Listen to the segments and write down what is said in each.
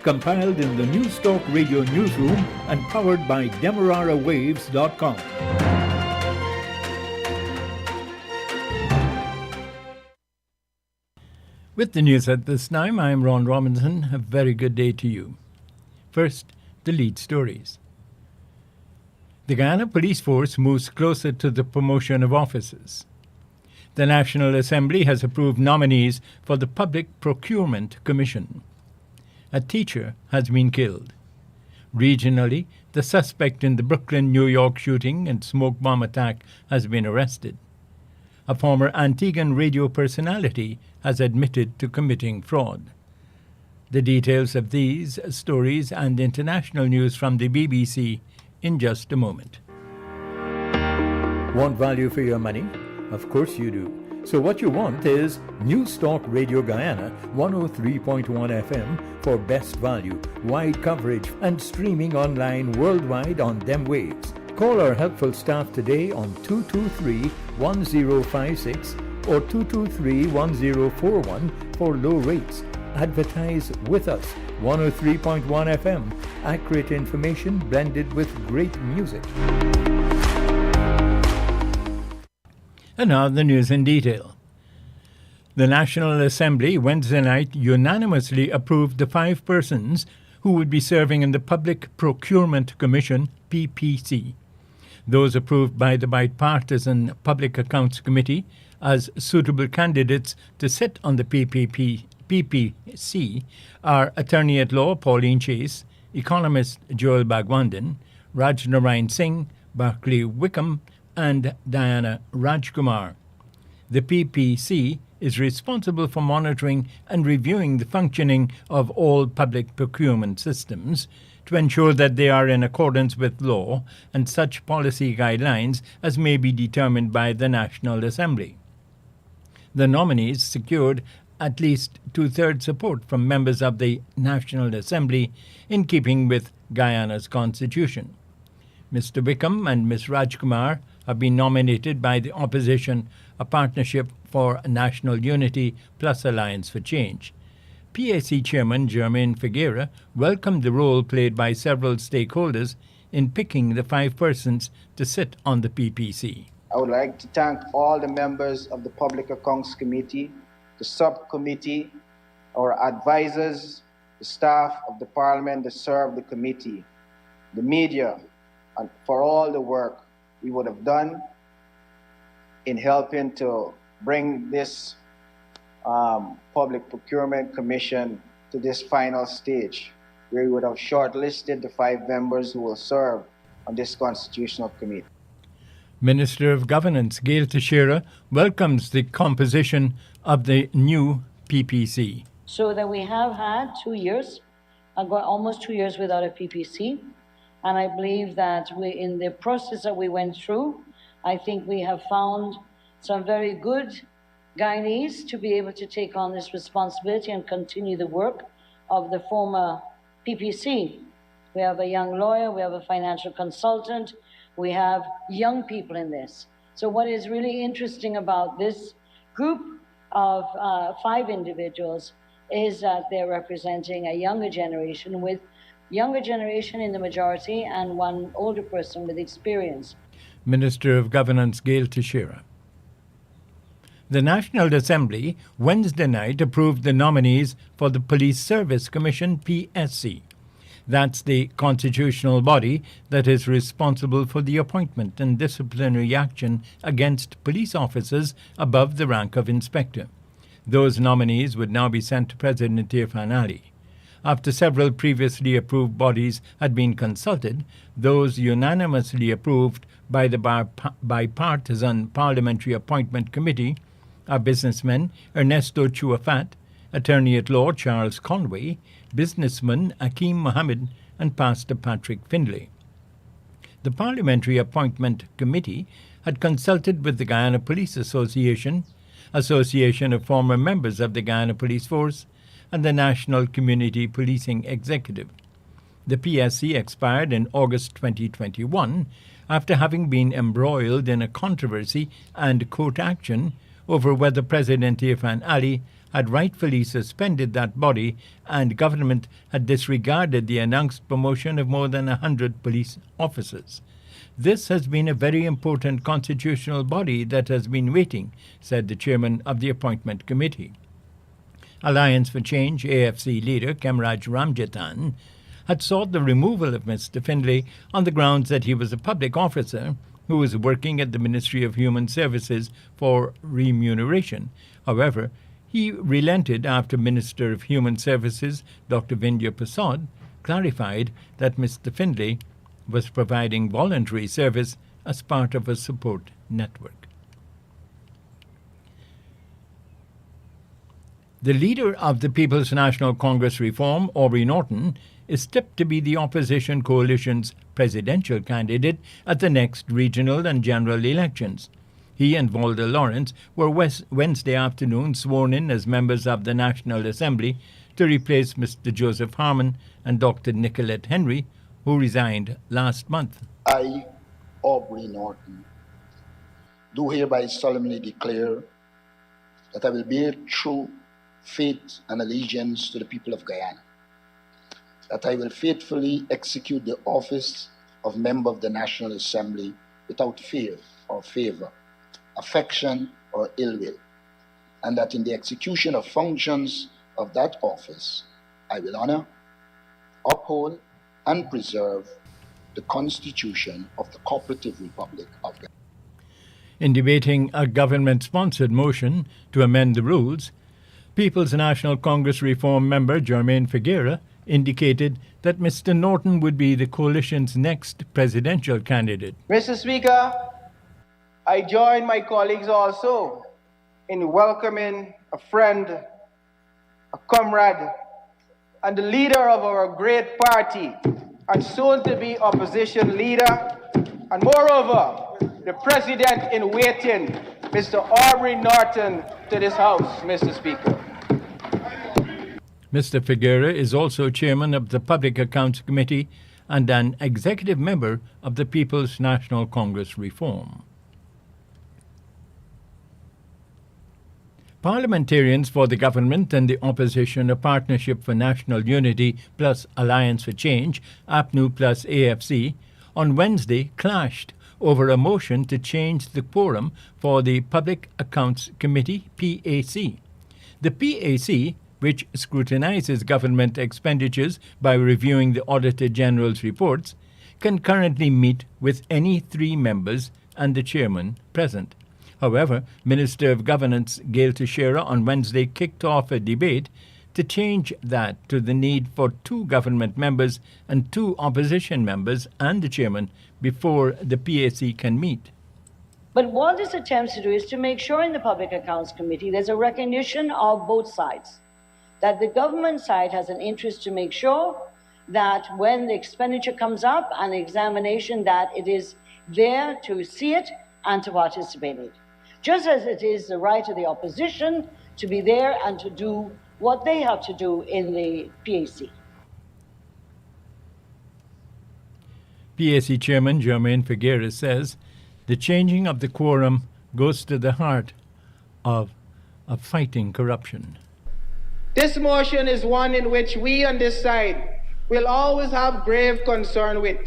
compiled in the News Talk Radio newsroom and powered by DemeraraWaves.com. With the news at this time, I am Ron Robinson. A very good day to you. First, the lead stories. The Guyana Police Force moves closer to the promotion of officers. The National Assembly has approved nominees for the Public Procurement Commission. A teacher has been killed. Regionally, the suspect in the Brooklyn, New York shooting and smoke bomb attack has been arrested. A former Antiguan radio personality has admitted to committing fraud. The details of these stories and international news from the BBC in just a moment. Want value for your money? Of course you do. So what you want is News Talk Radio Guyana 103.1 FM for best value, wide coverage and streaming online worldwide on them waves. Call our helpful staff today on 223-1056 or 223-1041 for low rates. Advertise with us. 103.1 FM. Accurate information blended with great music. And now the news in detail. The National Assembly Wednesday night unanimously approved the 5 persons who would be serving in the Public Procurement Commission, PPC. Those approved by the Bipartisan Public Accounts Committee as suitable candidates to sit on the PPC are Attorney-at-Law Pauline Chase, Economist Joel Bhagwandin, Rajnarain Singh, Barclay Wickham, and Diana Rajkumar. The PPC is responsible for monitoring and reviewing the functioning of all public procurement systems to ensure that they are in accordance with law and such policy guidelines as may be determined by the National Assembly. The nominees secured at least 2/3 support from members of the National Assembly in keeping with Guyana's constitution. Mr. Wickham and Ms. Rajkumar have been nominated by the opposition, a Partnership for National Unity plus Alliance for Change. PAC Chairman Germaine Figuera welcomed the role played by several stakeholders in picking the 5 persons to sit on the PPC. I would like to thank all the members of the Public Accounts Committee, the subcommittee, our advisors, the staff of the Parliament that serve the committee, the media, and for all the work we would have done in helping to bring this Public Procurement Commission to this final stage, where we would have shortlisted the 5 members who will serve on this constitutional committee. Minister of Governance Gail Teixeira welcomes the composition of the new PPC. So that we have had 2 years, almost 2 years without a PPC, and I believe that in the process that we went through, I think we have found some very good Guyanese to be able to take on this responsibility and continue the work of the former PPC. We have a young lawyer, we have a financial consultant, we have young people in this. So what is really interesting about this group of 5 individuals is that they're representing a younger generation with younger generation in the majority and one older person with experience. Minister of Governance Gail Teixeira. The National Assembly Wednesday night approved the nominees for the Police Service Commission, PSC. That's the constitutional body that is responsible for the appointment and disciplinary action against police officers above the rank of inspector. Those nominees would now be sent to President Irfan Ali. After several previously approved bodies had been consulted, those unanimously approved by the Bipartisan Parliamentary Appointment Committee are businessmen Ernesto Chuafat, Attorney-at-Law Charles Conway, businessman Akeem Mohammed, and Pastor Patrick Findlay. The Parliamentary Appointment Committee had consulted with the Guyana Police Association, Association of former members of the Guyana Police Force, and the National Community Policing Executive. The PSC expired in August 2021 after having been embroiled in a controversy and court action over whether President Irfan Ali had rightfully suspended that body, and government had disregarded the announced promotion of more than 100 police officers. This has been a very important constitutional body that has been waiting, said the chairman of the appointment committee. Alliance for Change AFC leader Kemraj Ramjatan had sought the removal of Mr. Findlay on the grounds that he was a public officer who was working at the Ministry of Human Services for remuneration. However, he relented after Minister of Human Services Dr. Vindya Prasad clarified that Mr. Findlay was providing voluntary service as part of a support network. The leader of the People's National Congress Reform, Aubrey Norton, is tipped to be the opposition coalition's presidential candidate at the next regional and general elections. He and Walter Lawrence were Wednesday afternoon sworn in as members of the National Assembly to replace Mr. Joseph Harmon and Dr. Nicolette Henry, who resigned last month. I, Aubrey Norton, do hereby solemnly declare that I will bear true faith and allegiance to the people of Guyana, that I will faithfully execute the office of member of the National Assembly without fear or favor, affection or ill will, and that in the execution of functions of that office, I will honor, uphold, and preserve the Constitution of the Cooperative Republic of Guyana. In debating a government-sponsored motion to amend the rules, People's National Congress Reform member Jermaine Figuera indicated that Mr. Norton would be the coalition's next presidential candidate. Mr. Speaker, I join my colleagues also in welcoming a friend, a comrade, and the leader of our great party, and soon-to-be opposition leader, and moreover, the president in waiting, Mr. Aubrey Norton, to this House, Mr. Speaker. Mr. Figuera is also chairman of the Public Accounts Committee and an executive member of the People's National Congress Reform. Parliamentarians for the government and the opposition, a Partnership for National Unity plus Alliance for Change, APNU plus AFC, on Wednesday clashed over a motion to change the quorum for the Public Accounts Committee, PAC. The PAC, which scrutinizes government expenditures by reviewing the Auditor General's reports, can currently meet with any 3 members and the chairman present. However, Minister of Governance Gail Teixeira on Wednesday kicked off a debate to change that to the need for 2 government members and 2 opposition members and the chairman before the PAC can meet. But what this attempts to do is to make sure in the Public Accounts Committee there's a recognition of both sides, that the government side has an interest to make sure that when the expenditure comes up and examination, that it is there to see it and to participate in it. Just as it is the right of the opposition to be there and to do what they have to do in the PAC. PAC Chairman Jermaine Figuera says the changing of the quorum goes to the heart of fighting corruption. This motion is one in which we on this side will always have grave concern with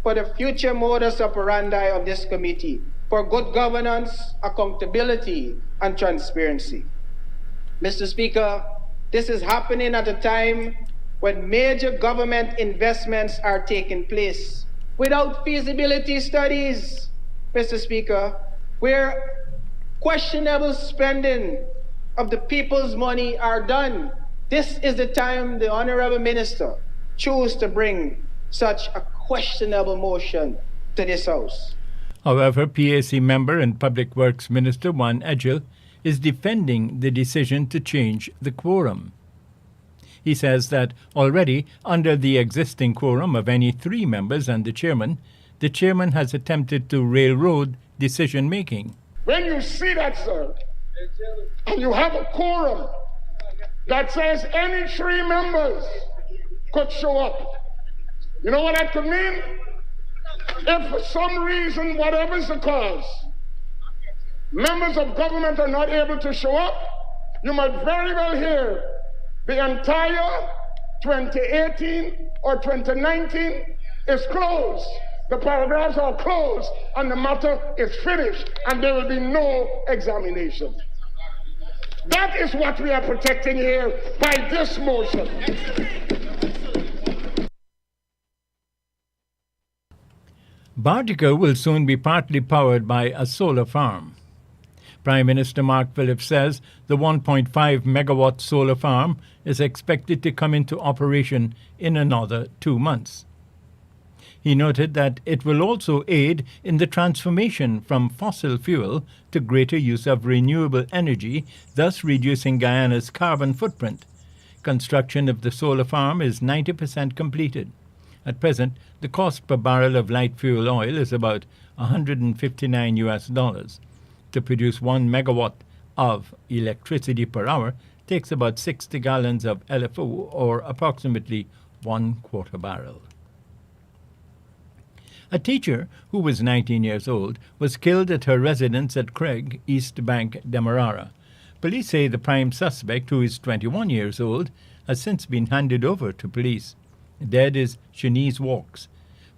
for the future modus operandi of this committee, for good governance, accountability, and transparency. Mr. Speaker, this is happening at a time when major government investments are taking place without feasibility studies, Mr. Speaker, where questionable spending of the people's money are done. This is the time the Honorable Minister chose to bring such a questionable motion to this House. However, PAC member and Public Works Minister Juan Edgell is defending the decision to change the quorum. He says that already under the existing quorum of any 3 members and the chairman has attempted to railroad decision-making. When you see that, sir, and you have a quorum that says any 3 members could show up, you know what that could mean? If for some reason, whatever is the cause, members of government are not able to show up, You might very well hear the entire 2018 or 2019 is closed. The paragraphs are closed and the matter is finished and there will be no examination. That is what we are protecting here by this motion. Bartica will soon be partly powered by a solar farm. Prime Minister Mark Phillips says the 1.5 megawatt solar farm is expected to come into operation in another 2 months. He noted that it will also aid in the transformation from fossil fuel to greater use of renewable energy, thus reducing Guyana's carbon footprint. Construction of the solar farm is 90% completed. At present, the cost per barrel of light fuel oil is about $159. To produce 1 megawatt of electricity per hour takes about 60 gallons of LFO, or approximately 1/4 barrel. A teacher who was 19 years old was killed at her residence at Craig, East Bank, Demerara. Police say the prime suspect, who is 21 years old, has since been handed over to police. Dead is Shanice Walks.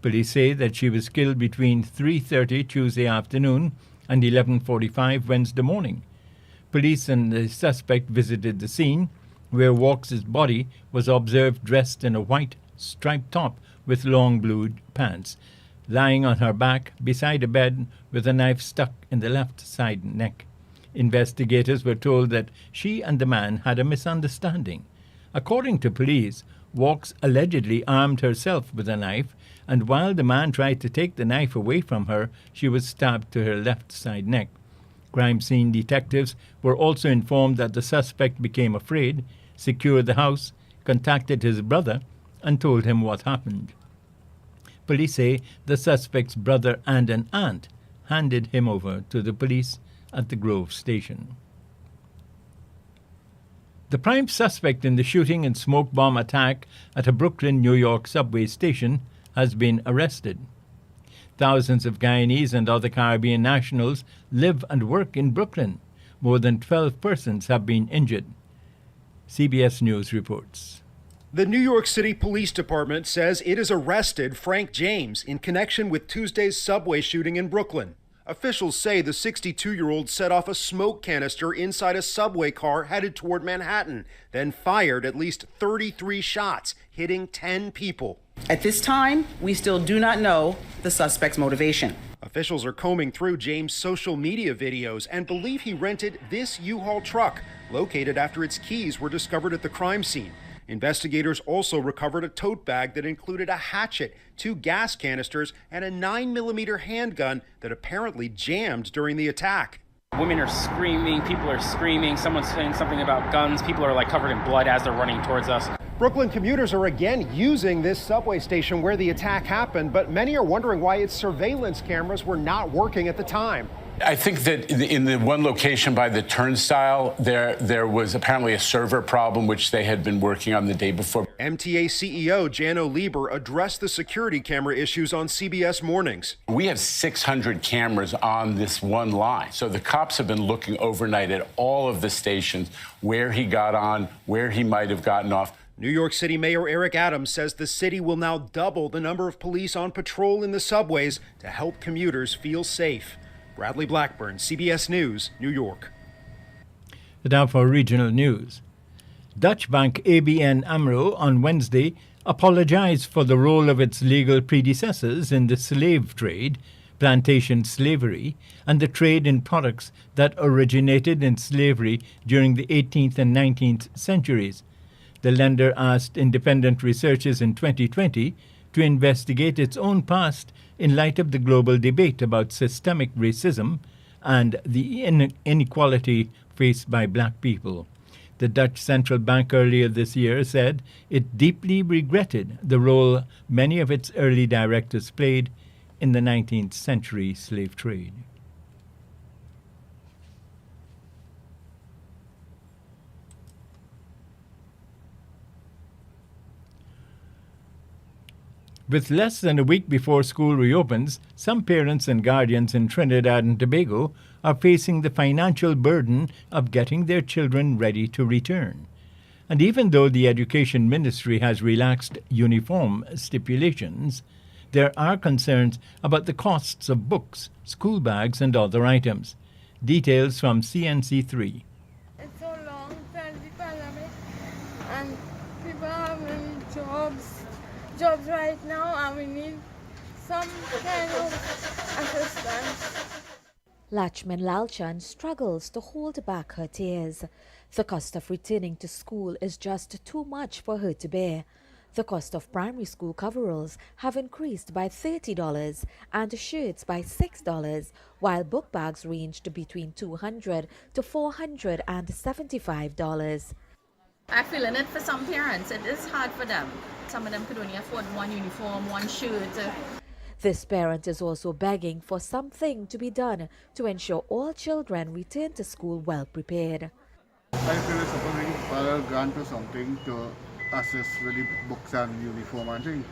Police say that she was killed between 3:30 Tuesday afternoon and 11:45 Wednesday morning. Police and the suspect visited the scene, where Walks' body was observed dressed in a white striped top with long blue pants, lying on her back beside a bed with a knife stuck in the left side neck. Investigators were told that she and the man had a misunderstanding. According to police, Walks allegedly armed herself with a knife, and while the man tried to take the knife away from her, she was stabbed to her left side neck. Crime scene detectives were also informed that the suspect became afraid, secured the house, contacted his brother, and told him what happened. Police say the suspect's brother and an aunt handed him over to the police at the Grove station. The prime suspect in the shooting and smoke bomb attack at a Brooklyn, New York subway station has been arrested. Thousands of Guyanese and other Caribbean nationals live and work in Brooklyn. More than 12 persons have been injured. CBS News reports. The New York City Police Department says it has arrested Frank James in connection with Tuesday's subway shooting in Brooklyn. Officials say the 62-year-old set off a smoke canister inside a subway car headed toward Manhattan, then fired at least 33 shots, hitting 10 people. At this time, we still do not know the suspect's motivation. Officials are combing through James' social media videos and believe he rented this U-Haul truck, located after its keys were discovered at the crime scene. Investigators also recovered a tote bag that included a hatchet, 2 gas canisters, and a 9mm handgun that apparently jammed during the attack. Women are screaming, people are screaming, someone's saying something about guns, people are covered in blood as they're running towards us. Brooklyn commuters are again using this subway station where the attack happened, but many are wondering why its surveillance cameras were not working at the time. I think that in the one location by the turnstile, there was apparently a server problem, which they had been working on the day before. MTA CEO Jano Lieber addressed the security camera issues on CBS Mornings. We have 600 cameras on this one line. So the cops have been looking overnight at all of the stations, where he got on, where he might have gotten off. New York City Mayor Eric Adams says the city will now double the number of police on patrol in the subways to help commuters feel safe. Bradley Blackburn, CBS News, New York. Now for regional news. Dutch bank ABN AMRO on Wednesday apologized for the role of its legal predecessors in the slave trade, plantation slavery, and the trade in products that originated in slavery during the 18th and 19th centuries. The lender asked independent researchers in 2020 to investigate its own past in light of the global debate about systemic racism and the inequality faced by black people. The Dutch Central Bank earlier this year said it deeply regretted the role many of its early directors played in the 19th century slave trade. With less than a week before school reopens, some parents and guardians in Trinidad and Tobago are facing the financial burden of getting their children ready to return. And even though the Education Ministry has relaxed uniform stipulations, there are concerns about the costs of books, school bags and other items. Details from CNC3. It's so long since the pandemic and people having jobs right now, and we need some kind of assistance. Lachman Lalchan struggles to hold back her tears. The cost of returning to school is just too much for her to bear. The cost of primary school coveralls have increased by $30 and shirts by $6, while book bags ranged between $200 to $475. I feel in it for some parents. It is hard for them. Some of them could only afford one uniform, one shirt. This parent is also begging for something to be done to ensure all children return to school well prepared. I feel it's supposed to grant or something to assist with the books and uniform and things.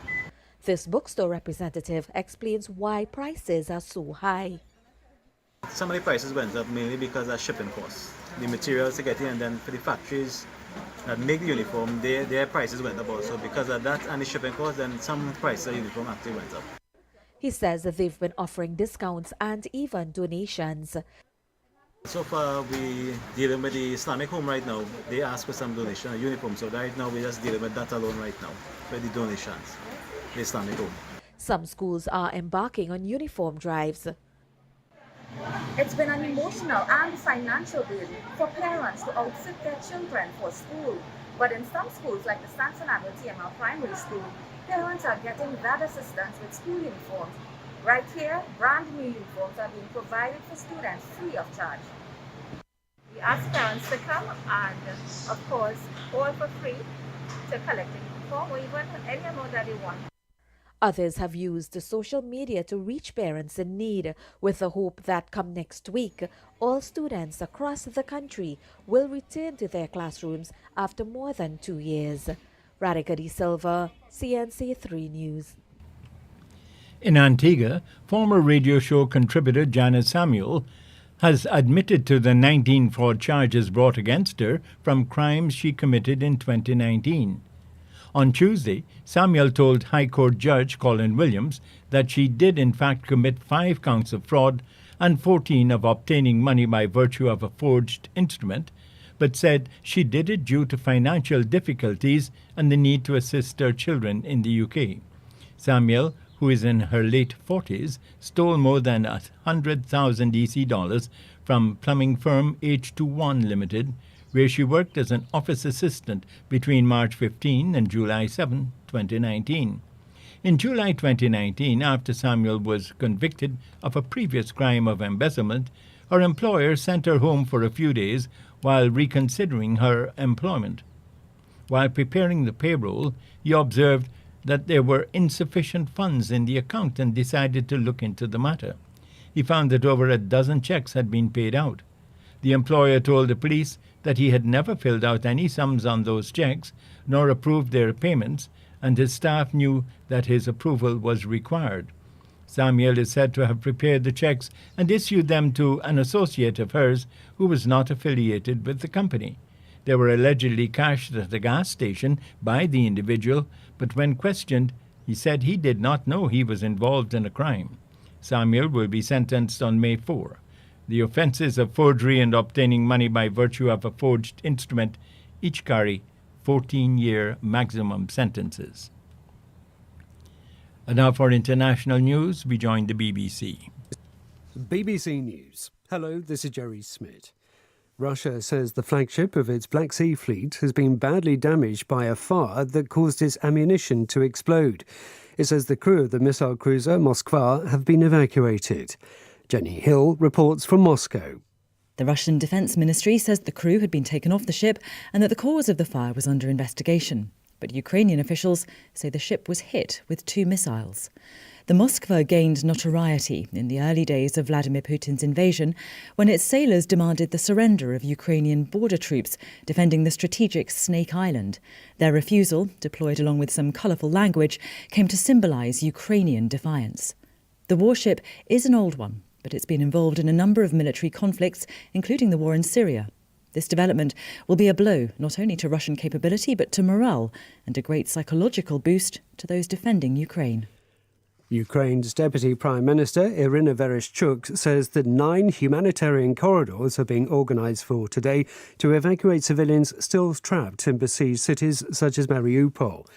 This bookstore representative explains why prices are so high. Some of the prices went up mainly because of shipping costs. The materials to get in, and then for the factories that make the uniform, their prices went up also. Because of that and the shipping costs, then some prices of uniform actually went up. He says that they've been offering discounts and even donations. So far, we dealing with the Islamic home right now. They ask for some donation of uniforms. So right now, we're just dealing with that alone right now, with the donations, the Islamic home. Some schools are embarking on uniform drives. It's been an emotional and financial burden for parents to outfit their children for school. But in some schools, like the San Fernando TML Primary School, parents are getting that assistance with school uniforms. Right here, brand new uniforms are being provided for students free of charge. We ask parents to come and, of course, all for free to collect a uniform or even any amount that they want. Others have used social media to reach parents in need with the hope that come next week, all students across the country will return to their classrooms after more than 2 years. Radhika D. Silva, CNC3 News. In Antigua, former radio show contributor Janet Samuel has admitted to the 19 fraud charges brought against her from crimes she committed in 2019. On Tuesday, Samuel told High Court Judge Colin Williams that she did in fact commit 5 counts of fraud and 14 of obtaining money by virtue of a forged instrument, but said she did it due to financial difficulties and the need to assist her children in the UK. Samuel, who is in her late 40s, stole more than 100,000 EC dollars from plumbing firm H21 Limited, where she worked as an office assistant between March 15 and July 7, 2019. In July 2019, after Samuel was convicted of a previous crime of embezzlement, her employer sent her home for a few days while reconsidering her employment. While preparing the payroll, he observed that there were insufficient funds in the account and decided to look into the matter. He found that over a dozen checks had been paid out. The employer told the police that he had never filled out any sums on those checks, nor approved their payments, and his staff knew that his approval was required. Samuel is said to have prepared the checks and issued them to an associate of hers who was not affiliated with the company. They were allegedly cashed at a gas station by the individual, but when questioned, he said he did not know he was involved in a crime. Samuel will be sentenced on May 4. The offences of forgery and obtaining money by virtue of a forged instrument each carry 14-year maximum sentences. And now for international news, we join the BBC. BBC News. Hello, this is Jerry Smith. Russia says the flagship of its Black Sea Fleet has been badly damaged by a fire that caused its ammunition to explode. It says the crew of the missile cruiser Moskva have been evacuated. Jenny Hill reports from Moscow. The Russian Defence Ministry says the crew had been taken off the ship and that the cause of the fire was under investigation. but Ukrainian officials say the ship was hit with 2 missiles. The Moskva gained notoriety in the early days of Vladimir Putin's invasion when its sailors demanded the surrender of Ukrainian border troops defending the strategic Snake Island. Their refusal, deployed along with some colourful language, came to symbolise Ukrainian defiance. The warship is an old one, but it's been involved in a number of military conflicts, including the war in Syria. This development will be a blow not only to Russian capability but to morale and a great psychological boost to those defending Ukraine. Ukraine's Deputy Prime Minister Irina Vereshchuk says that 9 humanitarian corridors are being organised for today to evacuate civilians still trapped in besieged cities such as Mariupol.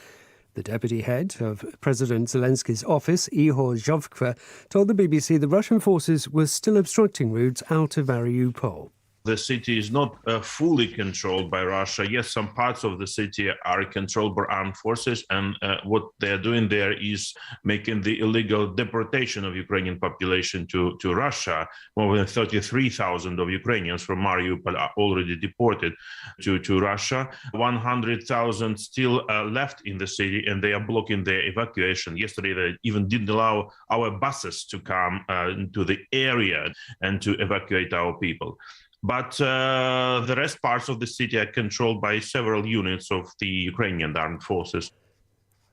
The deputy head of President Zelensky's office, Ihor Zhovkva, told the BBC the Russian forces were still obstructing routes out of Mariupol. The city is not fully controlled by Russia. Yes, some parts of the city are controlled by armed forces, and what they're doing there is making the illegal deportation of Ukrainian population to Russia. More than 33,000 of Ukrainians from Mariupol are already deported to Russia. 100,000 still left in the city, and they are blocking their evacuation. Yesterday, they even didn't allow our buses to come into the area and to evacuate our people. But the rest parts of the city are controlled by several units of the Ukrainian armed forces.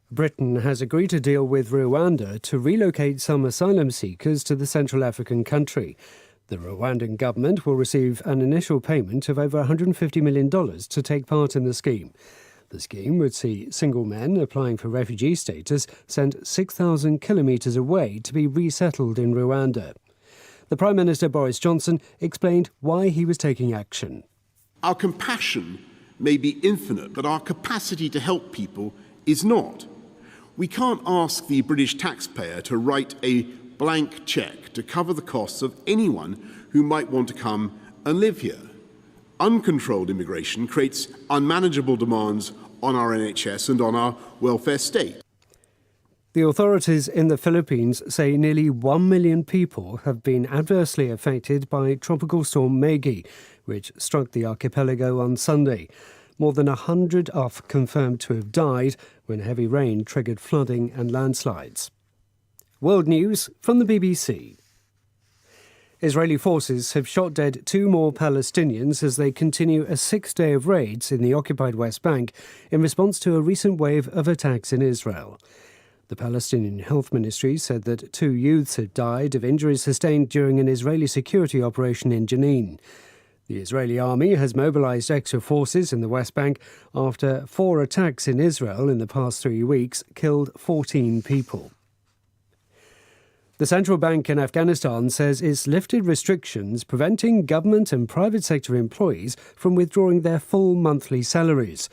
Britain has agreed to deal with Rwanda to relocate some asylum seekers to the Central African country. The Rwandan government will receive an initial payment of over $150 million to take part in the scheme. The scheme would see single men applying for refugee status sent 6,000 kilometres away to be resettled in Rwanda. The Prime Minister Boris Johnson explained why he was taking action. Our compassion may be infinite, but our capacity to help people is not. We can't ask the British taxpayer to write a blank cheque to cover the costs of anyone who might want to come and live here. Uncontrolled immigration creates unmanageable demands on our NHS and on our welfare state. The authorities in the Philippines say nearly 1 million people have been adversely affected by Tropical Storm Maggie, which struck the archipelago on Sunday. More than 100 are confirmed to have died when heavy rain triggered flooding and landslides. World News from the BBC. Israeli forces have shot dead 2 more Palestinians as they continue a 6th day of raids in the occupied West Bank in response to a recent wave of attacks in Israel. The Palestinian Health Ministry said that 2 youths had died of injuries sustained during an Israeli security operation in Jenin. The Israeli army has mobilized extra forces in the West Bank after 4 attacks in Israel in the past 3 weeks killed 14 people. The central bank in Afghanistan says it's lifted restrictions preventing government and private sector employees from withdrawing their full monthly salaries.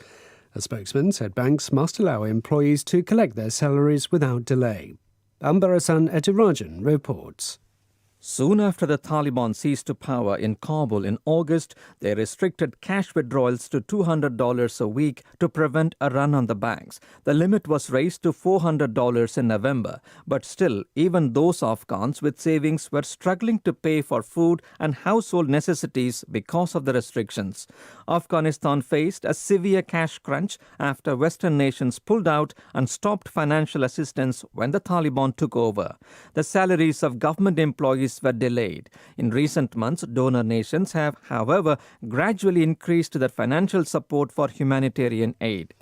A spokesman said banks must allow employees to collect their salaries without delay. Ambarasan Etirajan reports. Soon after the Taliban seized power in Kabul in August, they restricted cash withdrawals to $200 a week to prevent a run on the banks. The limit was raised to $400 in November. But still, even those Afghans with savings were struggling to pay for food and household necessities because of the restrictions. Afghanistan faced a severe cash crunch after Western nations pulled out and stopped financial assistance when the Taliban took over. The salaries of government employees were delayed. In recent months, donor nations have, however, gradually increased their financial support for humanitarian aid.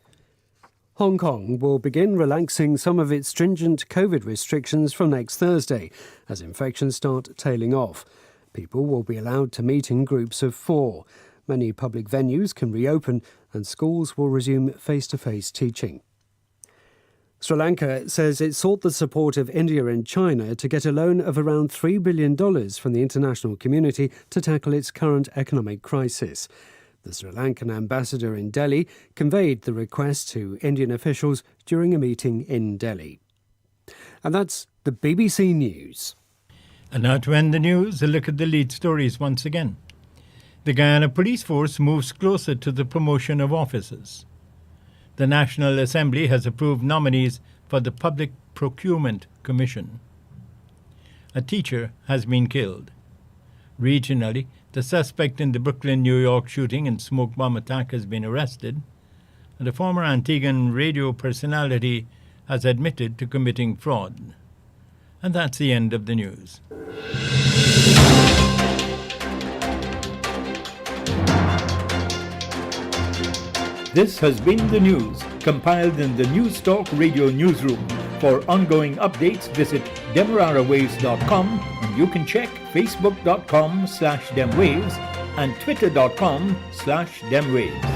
Hong Kong will begin relaxing some of its stringent COVID restrictions from next Thursday as infections start tailing off. People will be allowed to meet in groups of 4. Many public venues can reopen and schools will resume face-to-face teaching. Sri Lanka says it sought the support of India and China to get a loan of around $3 billion from the international community to tackle its current economic crisis. The Sri Lankan ambassador in Delhi conveyed the request to Indian officials during a meeting in Delhi. And that's the BBC News. And now to end the news, a look at the lead stories once again. The Guyana Police Force moves closer to the promotion of officers. The National Assembly has approved nominees for the Public Procurement Commission. A teacher has been killed. Regionally, the suspect in the Brooklyn, New York shooting and smoke bomb attack has been arrested. and a former Antiguan radio personality has admitted to committing fraud. And that's the end of the news. This has been the news, compiled in the News Talk Radio newsroom. For ongoing updates, visit demerarawaves.com, and you can check facebook.com/demwaves and twitter.com/demwaves.